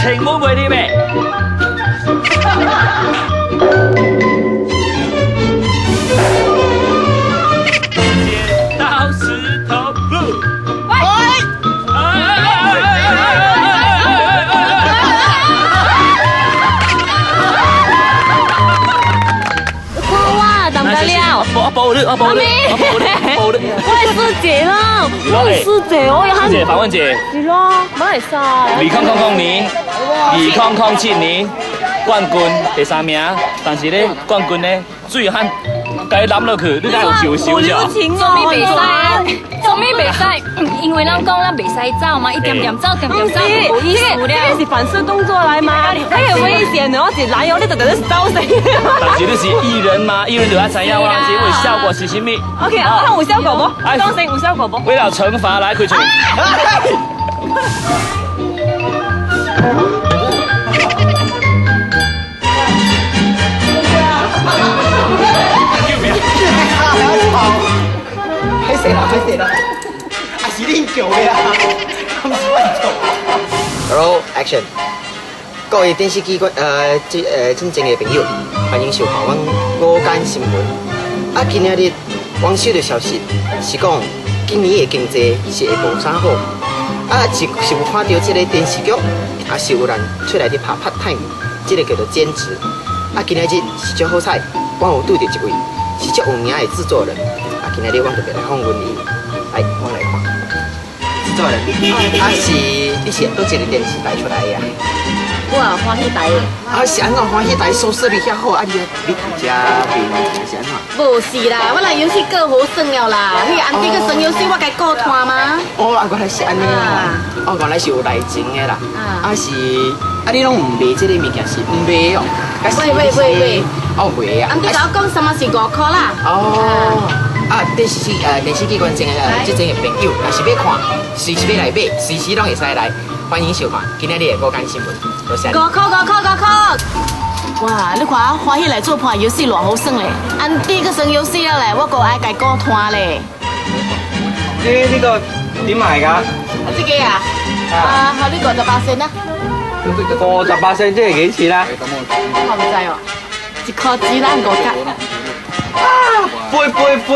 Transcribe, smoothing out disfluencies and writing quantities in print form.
请问为你咩？剪刀石头布。报的，报的，报的。我係師姐啦，我係師姐，我有喊。師姐，訪問姐。係咯，馬來西亞。2000年，2007年冠軍第3名，但是咧冠軍咧最狠，該攬落去，你睇有少少咋？做咩袂使？做咩袂使？因為咱講咱袂使走嘛，一點點走，點點走，冇意思了。這個是反射動作來嗎？那個危險的，我是男友，你就等於燒死。但是你是藝人嘛，藝人就要知影我是為效果是什麼。OK，我看有效果不？當成有效果不？為了懲罰來開除。歹勢啦，還是恁叫的啊，唔是我叫。Roll action！各位電視機真正嘅朋友，歡迎收看阮午間新聞。啊，今仔日網收到消息是講，今年嘅經濟是會無啥好。啊，是有看到這個電視劇，也是有人出來咧拍 part time，這個叫做兼職。啊，今仔日是最好彩，我有拄到一位是最有名嘅製作人。啊，今仔日我特別來訪問伊。來，我來看。製作人，啊是你是倒一個電視台出來呀？我啊歡喜台的。啊是安怎歡喜台收視率遐好，啊你食面是安怎？無是啦，我來遊戲過好算了啦。迄個安迪個算遊戲我該顧攤嗎？哦，啊原來是安尼啦。哦，原來是有內情的啦。啊是，啊你攏唔賣這個物件是唔賣哦？喂。哦賣啊。安迪甲我講什麼是5塊啦。哦。啊，電視機觀眾即種嘅朋友，若是要看，隨時要來買，隨時攏會使來，歡迎收看今日嘅午間新聞。多謝。5塊。哇！你看我歡喜來做盤遊戲偌好耍咧，安迪個算遊戲了咧，我個愛家顧攤咧。呢個點賣㗎？這個啊，好呢個58仙啦。58仙即係幾錢啦？我唔知喎，1塊紙啦5角。杯。